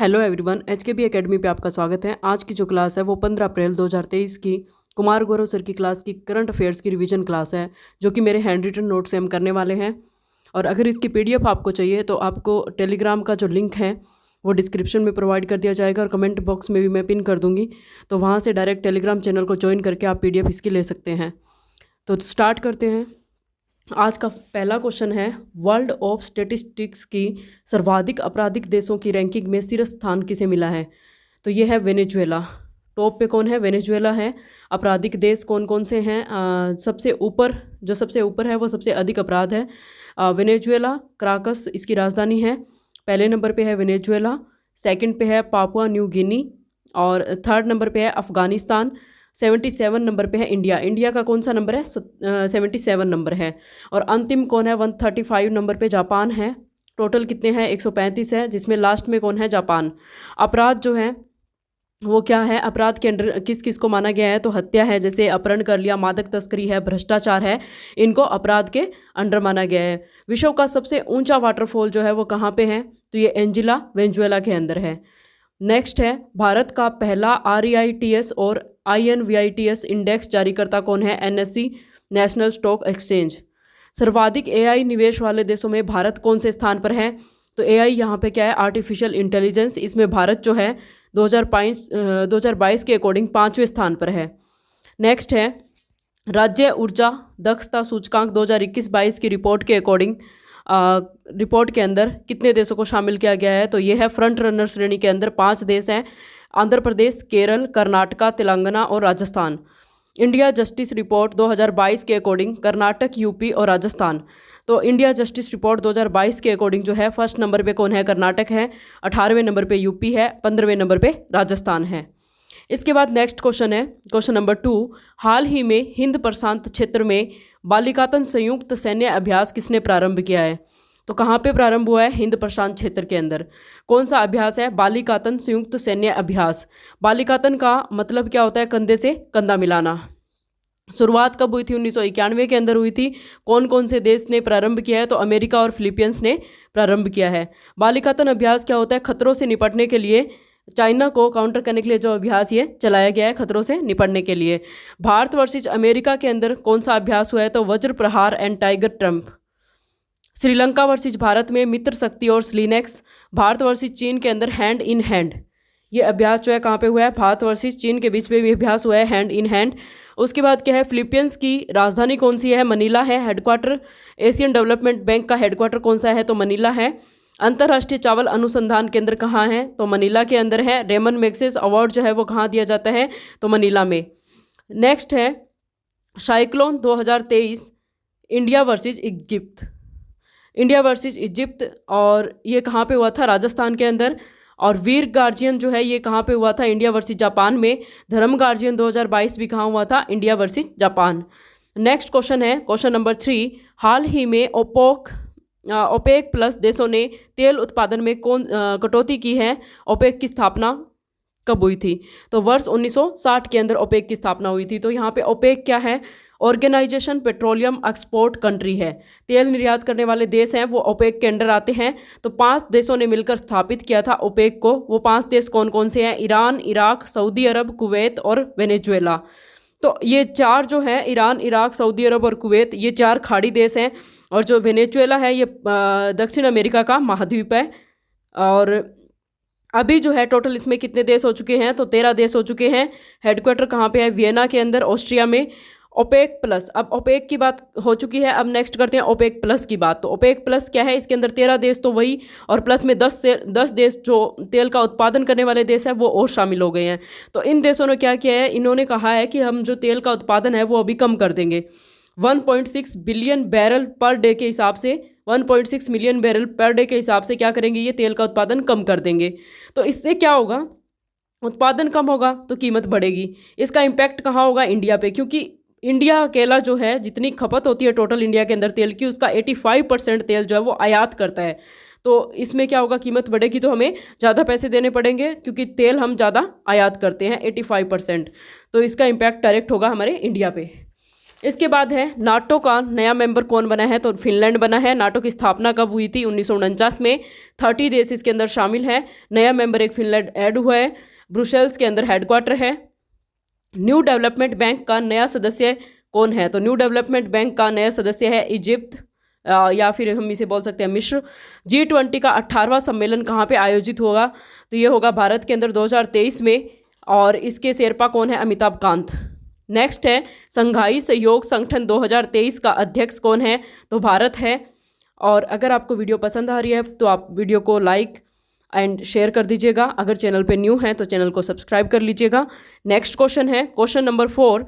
Hello everyone, एचकेबी academy पे आपका स्वागत है। आज की जो क्लास है वो 15 अप्रैल 2023 की कुमार गौरव सर की क्लास की करंट अफेयर्स की रिवीजन क्लास है, जो कि मेरे हैंड रिटन नोट से हम करने वाले हैं। और अगर इसकी पीडीएफ आपको चाहिए तो आपको टेलीग्राम का जो लिंक है वो डिस्क्रिप्शन में प्रोवाइड कर दिया जाएगा और कमेंट बॉक्स में भी मैं पिन कर दूँगी, तो वहाँ से डायरेक्ट टेलीग्राम चैनल को ज्वाइन करके आप पीडीएफ इसकी ले सकते हैं। तो स्टार्ट करते हैं। आज का पहला क्वेश्चन है, वर्ल्ड ऑफ स्टेटिस्टिक्स की सर्वाधिक आपराधिक देशों की रैंकिंग में शीर्ष स्थान किसे मिला है? तो ये है वेनेजुएला। टॉप पे कौन है? वेनेजुएला है। आपराधिक देश कौन कौन से हैं? सबसे ऊपर है वो सबसे अधिक अपराध है वेनेजुएला। क्राकस इसकी राजधानी है। पहले नंबर पे है वेनेजुएला, सेकंड पे है पापुआ न्यू गिनी और थर्ड नंबर पे है अफ़गानिस्तान। 77 नंबर पे है इंडिया। इंडिया का कौन सा नंबर है? 77 नंबर है। और अंतिम कौन है? 135 नंबर पे जापान है। टोटल कितने हैं? 135 है, जिसमें लास्ट में कौन है? जापान। अपराध जो है वो क्या है? अपराध के अंडर किस किस को माना गया है? तो हत्या है, जैसे अपहरण कर लिया, मादक तस्करी है, भ्रष्टाचार है, इनको अपराध के अंडर माना गया है। विश्व का सबसे ऊंचा वाटरफॉल जो है वो कहाँ पे है? तो ये एंजिला वेनेजुएला के अंदर है। नेक्स्ट है, भारत का पहला REITs और INVITS इंडेक्स जारीकर्ता कौन है? NSE national stock exchange. सर्वाधिक AI निवेश वाले देशों में भारत कौन से स्थान पर है? तो AI यहाँ पे क्या है? Artificial intelligence. इसमें भारत जो है 2022 के अकॉर्डिंग 5वें स्थान पर है। नेक्स्ट है, राज्य ऊर्जा दक्षता सूचकांक 2021-22 की रिपोर्ट के अकॉर्डिंग रिपोर्ट के अंदर कितने देशों को शामिल किया गया है? तो ये है फ्रंट रनर श्रेणी के अंदर 5 देश हैं: आंध्र प्रदेश, केरल, कर्नाटका, तेलंगाना और राजस्थान। इंडिया जस्टिस रिपोर्ट 2022 के अकॉर्डिंग कर्नाटक, यूपी और राजस्थान। तो इंडिया जस्टिस रिपोर्ट 2022 के अकॉर्डिंग जो है फर्स्ट नंबर पे कौन है? कर्नाटक है, 18वें नंबर पे यूपी है, 15वें नंबर पे राजस्थान है। इसके बाद नेक्स्ट क्वेश्चन है, क्वेश्चन नंबर 2। हाल ही में हिंद प्रशांत क्षेत्र में बालिकातन संयुक्त सैन्य अभ्यास किसने प्रारंभ किया है? तो कहाँ पे प्रारंभ हुआ है? हिंद प्रशांत क्षेत्र के अंदर। कौन सा अभ्यास है? बालिकातन संयुक्त सैन्य अभ्यास। बालिकातन का मतलब क्या होता है? कंधे से कंधा मिलाना। शुरुआत कब हुई थी? 1991 के अंदर हुई थी। कौन कौन से देश ने प्रारंभ किया है? तो अमेरिका और फिलीपींस ने प्रारंभ किया है। बालिकातन अभ्यास क्या होता है? खतरों से निपटने के लिए, चाइना को काउंटर करने के लिए जो अभ्यास ये चलाया गया है, खतरों से निपटने के लिए। भारत वर्सेस अमेरिका के अंदर कौन सा अभ्यास हुआ है? तो वज्र प्रहार and tiger Trump. Sri Lanka versus Bharat में मित्र शक्ति और स्लिनेक्स। भारत वर्सेस चीन के अंदर हैंड इन हैंड। ये अभ्यास जो है कहाँ पे हुआ है? भारत वर्सेस चीन के बीच में भी अभ्यास हुआ है, हैंड इन हैंड। उसके बाद क्या है? फिलीपींस की राजधानी कौन सी है? मनीला है। हेडक्वार्टर एशियन डेवलपमेंट बैंक का हेडक्वार्टर कौन सा है? तो मनीला है। अंतर्राष्ट्रीय चावल अनुसंधान केंद्र कहाँ है? तो मनीला के अंदर है। रेमन मैग्सेसे अवार्ड जो है वो कहाँ दिया जाता है? तो मनीला में। नेक्स्ट है, cyclone 2023 India versus Egypt. India versus Egypt, और ये कहाँ पे हुआ था? राजस्थान के अंदर। और वीर गार्जियन जो है ये कहाँ पे हुआ था? इंडिया वर्सेस जापान में। धर्म गार्जियन 2022 भी कहाँ हुआ था? India versus Japan. Next question है, क्वेश्चन नंबर 3। हाल ही में ओपेक प्लस देशों ने तेल उत्पादन में कटौती की है? ओपेक की स्थापना कब हुई थी? तो वर्ष 1960 के अंदर ओपेक की स्थापना हुई थी। तो यहाँ पे ओपेक क्या है? ऑर्गेनाइजेशन पेट्रोलियम एक्सपोर्ट कंट्री है। तेल निर्यात करने वाले देश हैं वो ओपेक के अंडर आते हैं। तो 5 देशों ने मिलकर स्थापित किया था ओपेक को। वो 5 देश कौन कौन से हैं? ईरान, इराक, सऊदी अरब, कुवैत और वेनेजुएला। तो ये 4 जो है, ईरान, इराक, सऊदी अरब और कुवैत, ये 4 खाड़ी देश हैं। और जो वेनेजुएला है ये दक्षिण अमेरिका का महाद्वीप है। और अभी जो है टोटल इसमें कितने देश हो चुके हैं? तो 13 देश हो चुके हैं। हेडक्वार्टर कहाँ पे है? वियना के अंदर, ऑस्ट्रिया में। ओपेक प्लस, अब ओपेक की बात हो चुकी है, अब नेक्स्ट करते हैं ओपेक प्लस की बात। तो ओपेक प्लस क्या है? इसके अंदर 13 देश तो वही, और प्लस में 10 देश जो तेल का उत्पादन करने वाले देश हैं वो और शामिल हो गए हैं। तो इन देशों ने क्या किया है? इन्होंने कहा है कि हम जो तेल का उत्पादन है वो अभी कम कर देंगे। 1.6 बिलियन बैरल पर डे के हिसाब से, 1.6 मिलियन बैरल पर डे के हिसाब से क्या करेंगे? ये तेल का उत्पादन कम कर देंगे। तो इससे क्या होगा? उत्पादन कम होगा तो कीमत बढ़ेगी। इसका इम्पैक्ट कहाँ होगा? इंडिया पे, क्योंकि इंडिया अकेला जो है, जितनी खपत होती है टोटल इंडिया के अंदर तेल की, उसका 85% तेल जो है वो आयात करता है। तो इसमें क्या होगा? कीमत बढ़ेगी तो हमें ज़्यादा पैसे देने पड़ेंगे, क्योंकि तेल हम ज़्यादा आयात करते हैं 85%। तो इसका इम्पैक्ट डायरेक्ट होगा हमारे इंडिया पे। इसके बाद है नाटो का नया मेंबर कौन बना है, तो फिनलैंड बना है। नाटो की स्थापना कब हुई थी, 1949 में। 30 देश इसके अंदर शामिल है। नया मेंबर एक फिनलैंड ऐड हुआ है। ब्रुसेल्स के अंदर हेडक्वार्टर है। न्यू डेवलपमेंट बैंक का नया सदस्य कौन है, तो न्यू डेवलपमेंट बैंक का नया सदस्य है इजिप्ट, या फिर हम इसे बोल सकते हैं मिस्र। G20 का 18वां सम्मेलन कहाँ पे आयोजित होगा, तो ये होगा भारत के अंदर 2023 में, और इसके शेरपा कौन है, अमिताभ कांत। नेक्स्ट है संघाई सहयोग संगठन 2023 का अध्यक्ष कौन है, तो भारत है। और अगर आपको वीडियो पसंद आ रही है तो आप वीडियो को लाइक एंड शेयर कर दीजिएगा। अगर चैनल पे न्यू हैं तो चैनल को सब्सक्राइब कर लीजिएगा। नेक्स्ट क्वेश्चन है क्वेश्चन नंबर 4,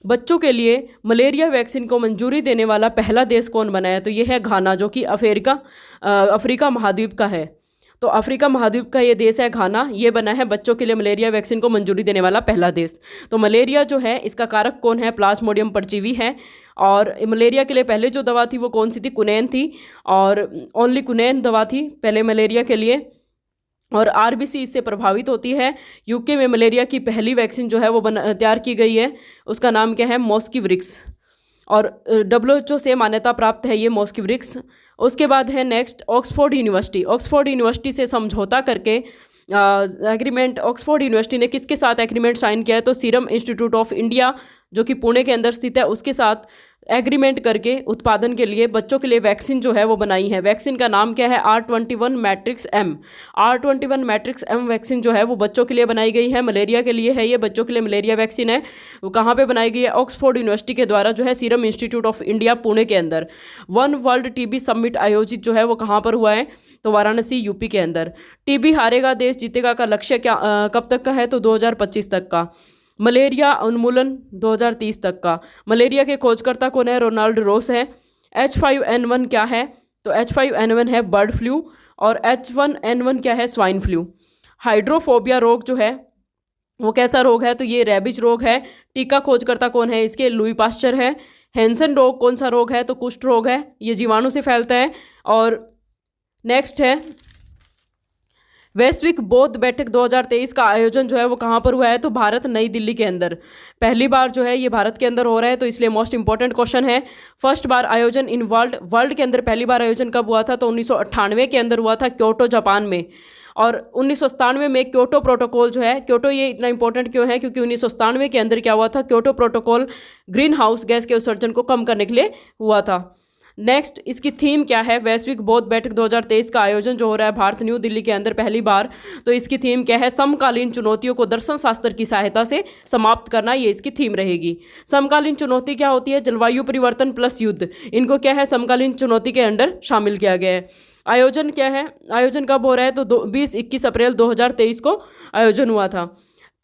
बच्चों के लिए मलेरिया वैक्सीन को मंजूरी देने वाला पहला देश कौन बना है, तो ये है घाना, जो कि अफ्रीका महाद्वीप का है। तो अफ्रीका महाद्वीप का ये देश है घाना, ये बना है बच्चों के लिए मलेरिया वैक्सीन को मंजूरी देने वाला पहला देश। तो मलेरिया जो है इसका कारक कौन है, प्लाज्मोडियम परजीवी है। और मलेरिया के लिए पहले जो दवा थी वो कौन सी थी, कुनैन थी, और ओनली कुनैन दवा थी पहले मलेरिया के लिए, और आरबीसी इससे प्रभावित होती है। यूके में मलेरिया की पहली वैक्सीन जो है वो तैयार की गई है, उसका नाम क्या है, मॉस्किवरिक्स, और WHO से मान्यता प्राप्त है ये मॉस्किवरिक्स। उसके बाद है next Oxford university. Oxford university से समझौता करके एग्रीमेंट ऑक्सफोर्ड यूनिवर्सिटी ने किसके साथ एग्रीमेंट साइन किया है, तो सीरम इंस्टीट्यूट ऑफ इंडिया जो कि पुणे के अंदर स्थित है उसके साथ एग्रीमेंट करके उत्पादन के लिए बच्चों के लिए वैक्सीन जो है वो बनाई है। वैक्सीन का नाम क्या है, R21 matrix M। R21 matrix M vaccine जो है वो बच्चों के लिए बनाई गई है, मलेरिया के लिए है, ये बच्चों के लिए मलेरिया वैक्सीन है। वो कहाँ पे बनाई गई है, ऑक्सफोर्ड यूनिवर्सिटी के द्वारा जो है serum institute of India Pune के अंदर। वन वर्ल्ड टीबी समिट आयोजित जो है वो कहाँ पर हुआ है, तो वाराणसी यूपी के अंदर। टीबी हारेगा देश जीतेगा का लक्ष्य क्या कब तक का है, तो 2025 तक का। मलेरिया उन्मूलन 2030 तक का। मलेरिया के खोजकर्ता कौन है, रोनाल्ड रोस है। H5N1 क्या है, तो H5N1 है बर्ड फ्लू, और H1N1 क्या है, स्वाइन फ्लू। हाइड्रोफोबिया रोग जो है वो कैसा रोग है, तो ये रेबिज रोग है। टीका खोजकर्ता कौन है इसके, लुई पास्चर है। हैंसन रोग कौन सा रोग है, तो कुष्ठ रोग है, ये जीवाणु से फैलता है। और नेक्स्ट है वैश्विक बौद्ध बैठक 2023 का आयोजन जो है वो कहाँ पर हुआ है, तो भारत नई दिल्ली के अंदर। पहली बार जो है ये भारत के अंदर हो रहा है, तो इसलिए मोस्ट इंपॉर्टेंट क्वेश्चन है। फर्स्ट बार आयोजन इन वर्ल्ड के अंदर पहली बार आयोजन कब हुआ था, तो 1998 के अंदर हुआ था क्योटो जापान में। और 1997 में क्योटो प्रोटोकॉल जो है, क्योटो ये इतना इंपॉर्टेंट क्यों है, क्योंकि 1997 के अंदर क्या हुआ था, Kyoto protocol green house gas के उत्सर्जन को कम करने के लिए हुआ था। नेक्स्ट इसकी थीम क्या है, वैश्विक बौद्ध बैठक 2023 का आयोजन जो हो रहा है भारत न्यू दिल्ली के अंदर पहली बार, तो इसकी थीम क्या है, समकालीन चुनौतियों को दर्शन शास्त्र की सहायता से समाप्त करना, ये इसकी थीम रहेगी। समकालीन चुनौती क्या होती है, जलवायु परिवर्तन प्लस युद्ध, इनको क्या है समकालीन चुनौती के अंडर शामिल किया गया है। आयोजन क्या है, आयोजन कब हो रहा है, तो 20-21 अप्रैल 2023 को आयोजन हुआ था।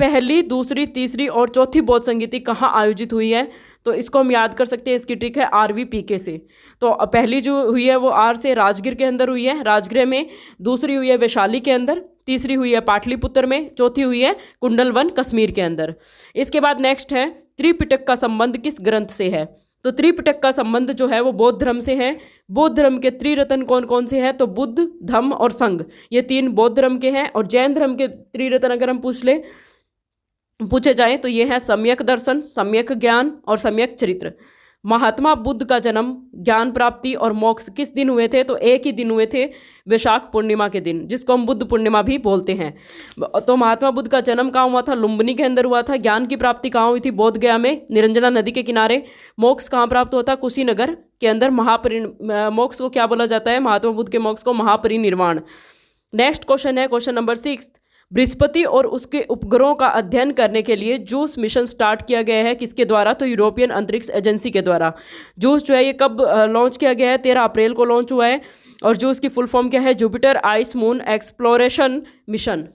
पहली, दूसरी, तीसरी और चौथी बौद्ध संगीति कहाँ आयोजित हुई है, तो इसको हम याद कर सकते हैं, इसकी ट्रिक है RVPK से। तो पहली जो हुई है वो आर से राजगीर के अंदर हुई है, राजगृह में। दूसरी हुई है वैशाली के अंदर। तीसरी हुई है पाटलिपुत्र में। चौथी हुई है कुंडलवन कश्मीर के अंदर। इसके बाद नेक्स्ट है त्रिपिटक का संबंध किस ग्रंथ से है, तो त्रिपिटक का संबंध जो है वो बौद्ध धर्म से है। बौद्ध धर्म के त्रिरत्न कौन कौन से हैं, तो बुद्ध, धम्म और संघ, ये 3 बौद्ध धर्म के हैं। और जैन धर्म के त्रिरत्न अगर हम पूछे जाएं तो ये है सम्यक दर्शन, सम्यक ज्ञान और सम्यक चरित्र। महात्मा बुद्ध का जन्म, ज्ञान प्राप्ति और मोक्ष किस दिन हुए थे, तो एक ही दिन हुए थे, वैशाख पूर्णिमा के दिन, जिसको हम बुद्ध पूर्णिमा भी बोलते हैं। तो महात्मा बुद्ध का जन्म कहाँ हुआ था, लुम्बिनी के अंदर हुआ था। ज्ञान की प्राप्ति कहाँ हुई थी, बोध गया में, निरंजना नदी के किनारे। मोक्ष कहाँ प्राप्त होता, कुशीनगर के अंदर। मोक्ष को क्या बोला जाता है, महात्मा बुद्ध के मोक्ष को महापरिनिर्वाण। नेक्स्ट क्वेश्चन है क्वेश्चन नंबर 6। बृहस्पति और उसके उपग्रहों का अध्ययन करने के लिए जूस मिशन स्टार्ट किया गया है, किसके द्वारा, तो यूरोपियन अंतरिक्ष एजेंसी के द्वारा। जूस जो है ये कब लॉन्च किया गया है, 13 अप्रैल को लॉन्च हुआ है। और जूस की फुल फॉर्म क्या है, Jupiter ice moon exploration mission.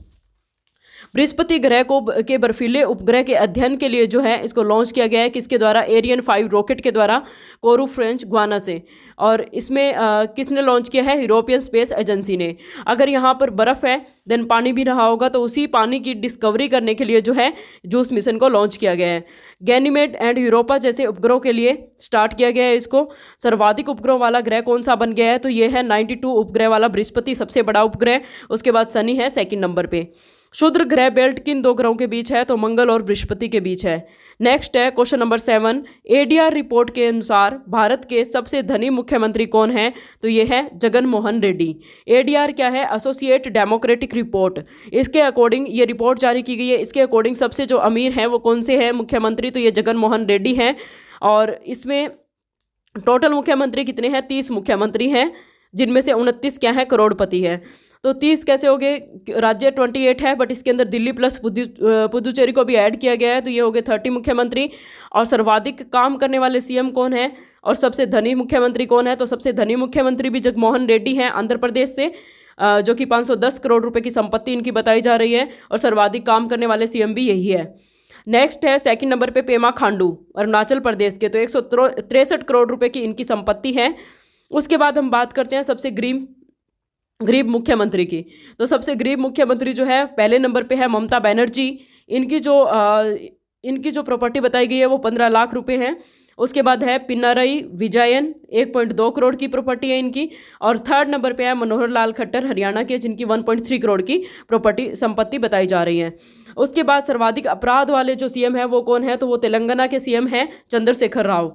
Brihaspati ग्रह के बर्फीले उपग्रह के अध्ययन के लिए जो है इसको लॉन्च किया गया है, किसके द्वारा, एरियन 5 रॉकेट के द्वारा, कोरू फ्रेंच गुआना से। और इसमें किसने लॉन्च किया है, यूरोपियन स्पेस एजेंसी ने। अगर यहाँ पर बर्फ़ है देन पानी भी रहा होगा, तो उसी पानी की डिस्कवरी करने के लिए जो है जूस मिशन को लॉन्च किया गया है। गैनीमेड एंड यूरोपा जैसे उपग्रहों के लिए स्टार्ट किया गया है इसको। सर्वाधिक उपग्रह वाला ग्रह कौन सा बन गया है, तो ये है 92 उपग्रह वाला बृहस्पति, सबसे बड़ा उपग्रह। उसके बाद शनि है 2nd नंबर पे। क्षुद्र ग्रह बेल्ट किन दो ग्रहों के बीच है? तो मंगल और बृहस्पति के बीच है। नेक्स्ट है क्वेश्चन नंबर 7, एडीआर रिपोर्ट के अनुसार भारत के सबसे धनी मुख्यमंत्री कौन है? तो ये है जगन मोहन रेड्डी। एडीआर क्या है? Associate democratic report. इसके अकॉर्डिंग ये रिपोर्ट जारी की गई है। इसके अकॉर्डिंग सबसे जो अमीर है वो कौन से है मुख्यमंत्री? तो ये जगन मोहन रेड्डी हैं। और इसमें टोटल मुख्यमंत्री कितने हैं? 30 मुख्यमंत्री हैं, जिनमें से 29 क्या है? करोड़पति है। तो 30 कैसे हो गए? राज्य 28 है, बट इसके अंदर दिल्ली प्लस पुदुचेरी को भी ऐड किया गया है, तो ये हो गए 30 मुख्यमंत्री। और सर्वाधिक काम करने वाले सीएम कौन है और सबसे धनी मुख्यमंत्री कौन है? तो सबसे धनी मुख्यमंत्री भी जगनमोहन रेड्डी हैं आंध्र प्रदेश से, जो कि 510 करोड़ रुपए की संपत्ति इनकी बताई जा रही है। और सर्वाधिक काम करने वाले सीएम भी यही है। नेक्स्ट है सेकंड नंबर पे पेमा खांडू, अरुणाचल प्रदेश के, तो 163 करोड़ रुपए की इनकी संपत्ति है। उसके बाद हम बात करते हैं सबसे गरीब मुख्यमंत्री की। तो सबसे गरीब मुख्यमंत्री जो है पहले नंबर पे है ममता बनर्जी। इनकी जो प्रॉपर्टी बताई गई है वो 15 लाख रुपए है। उसके बाद है पिनारई विजयन, 1.2 करोड़ की प्रॉपर्टी है इनकी। और थर्ड नंबर पे है मनोहर लाल खट्टर हरियाणा के, जिनकी 1.3 करोड़ की प्रॉपर्टी संपत्ति बताई जा रही है। उसके बाद सर्वाधिक अपराध वाले जो सीएम है वो कौन है? तो वो तेलंगाना के सीएम हैं चंद्रशेखर राव।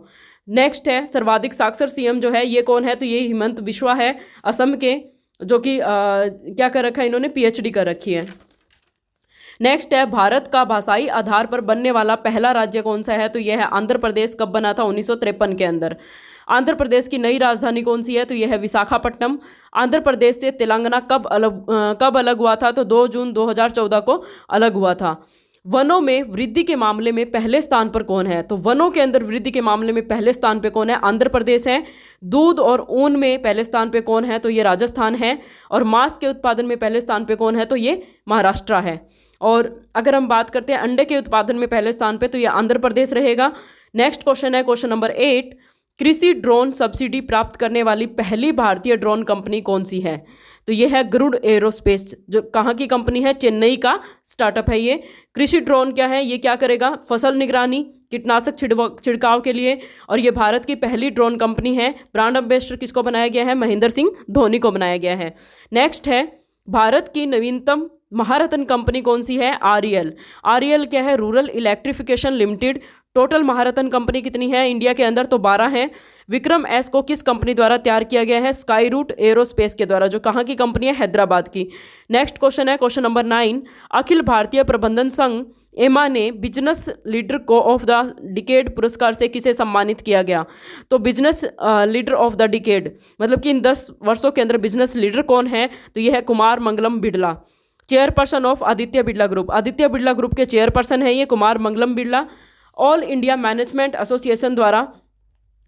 नेक्स्ट है सर्वाधिक साक्षर सीएम जो है ये कौन है? तो ये हिमंत बिश्वा है असम के, जो कि क्या कर रखा है इन्होंने? पीएचडी कर रखी है। नेक्स्ट है भारत का भाषाई आधार पर बनने वाला पहला राज्य कौन सा है? तो यह है आंध्र प्रदेश। कब बना था? 1953 के अंदर। आंध्र प्रदेश की नई राजधानी कौन सी है? तो यह है विशाखापट्टनम। आंध्र प्रदेश से तेलंगाना कब अलग हुआ था? तो 2 जून 2014 को अलग हुआ था। वनों में वृद्धि के मामले में पहले स्थान पर कौन है? तो वनों के अंदर वृद्धि के मामले में पहले स्थान पे कौन है? आंध्र प्रदेश है। दूध और ऊन में पहले स्थान पे कौन है? तो ये राजस्थान है। और मांस के उत्पादन में पहले स्थान पे कौन है? तो ये महाराष्ट्र है। और अगर हम बात करते हैं अंडे के उत्पादन में पहले स्थान पे, तो ये आंध्र प्रदेश रहेगा। नेक्स्ट क्वेश्चन है क्वेश्चन नंबर 8, कृषि ड्रोन सब्सिडी प्राप्त करने वाली पहली भारतीय ड्रोन कंपनी कौन सी है? तो ये है गरुड़ एरोस्पेस। जो कहाँ की कंपनी है? चेन्नई का स्टार्टअप है ये। कृषि ड्रोन क्या है? ये क्या करेगा? फसल निगरानी, कीटनाशक छिड़काव के लिए। और ये भारत की पहली ड्रोन कंपनी है। ब्रांड एम्बेसडर किसको बनाया गया है? महेंद्र सिंह धोनी को बनाया गया है। नेक्स्ट है भारत की नवीनतम महारत्न कंपनी कौन सी है? आरईएल। आरईएल क्या है? Rural electrification limited. टोटल महारत्न कंपनी कितनी है इंडिया के अंदर? तो 12 है। विक्रम एस को किस कंपनी द्वारा तैयार किया गया है? स्काई रूट एरोस्पेस के द्वारा, जो कहाँ की कंपनी है? हैदराबाद की। नेक्स्ट क्वेश्चन है क्वेश्चन नंबर 9, अखिल भारतीय प्रबंधन संघ एमा ने बिजनेस लीडर को ऑफ द डिकेड पुरस्कार से किसे सम्मानित किया गया? तो business leader of the decade मतलब कि इन 10 वर्षों के अंदर बिजनेस लीडर कौन है? तो यह है Kumar Mangalam Birla, chairperson of Aditya Birla group. Aditya Birla group के चेयरपर्सन है ये Kumar Mangalam Birla. All India management association द्वारा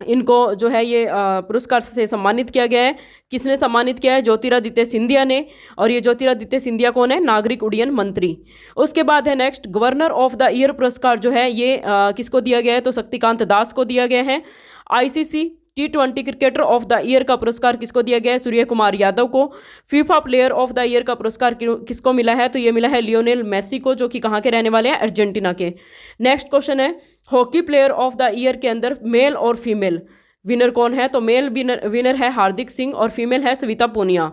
इनको जो है ये पुरस्कार से सम्मानित किया गया है। किसने सम्मानित किया है? ज्योतिरादित्य सिंधिया ने। और ये ज्योतिरादित्य सिंधिया कौन है? नागरिक उड्डयन मंत्री। उसके बाद है next governor of the year पुरस्कार जो है ये किसको दिया गया है? तो शक्तिकांत दास को दिया गया है। ICC T20 cricketer of the year का पुरस्कार किसको दिया गया है? सूर्य कुमार यादव को। FIFA player of the year का पुरस्कार किसको मिला है? तो ये मिला है लियोनेल मेसी को, जो कि कहाँ के रहने वाले हैं? अर्जेंटीना के। नेक्स्ट क्वेश्चन है hockey player of the year के अंदर मेल और फीमेल विनर कौन है? तो मेल विनर है हार्दिक सिंह और फीमेल है सविता पूनिया।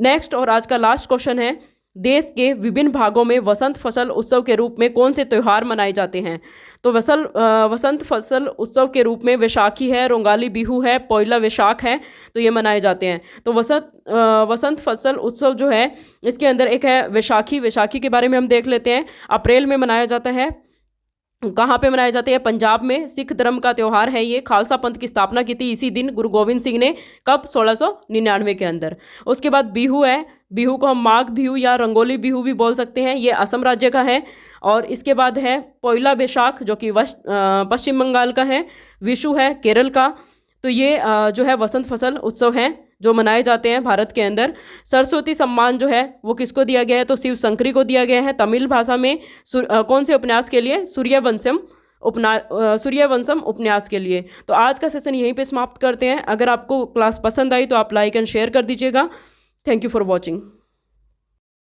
नेक्स्ट और आज का लास्ट क्वेश्चन है देश के विभिन्न भागों में वसंत फसल उत्सव के रूप में कौन से त्यौहार मनाए जाते हैं? तो वसंत फसल उत्सव के रूप में वैशाखी है, रोंगाली बिहू है, पोइला वैशाख है, तो ये मनाए जाते हैं। तो वसंत फसल उत्सव जो है इसके अंदर एक है वैशाखी। वैशाखी के बारे में हम देख लेते हैं। अप्रैल में मनाया जाता है। कहाँ पे मनाए जाते हैं? पंजाब में। सिख धर्म का त्यौहार है ये। खालसा पंथ की स्थापना की थी इसी दिन गुरु गोविंद सिंह ने। कब? 1699 के अंदर। उसके बाद बिहू है। बिहू को हम माघ बिहू या रंगोली बिहू भी बोल सकते हैं। ये असम राज्य का है। और इसके बाद है पोइला बैसाख जो कि पश्चिम बंगाल का है। विशु है केरल का। तो ये जो है वसंत फसल उत्सव हैं जो मनाए जाते हैं भारत के अंदर। सरस्वती सम्मान जो है वो किसको दिया गया है? तो शिव शंकरी को दिया गया है। तमिल भाषा में कौन से उपन्यास के लिए? सूर्यवंशम उपन्यास के लिए। तो आज का सेशन यहीं पे समाप्त करते हैं। अगर आपको क्लास पसंद आई तो आप लाइक एंड शेयर कर दीजिएगा। Thank you for watching.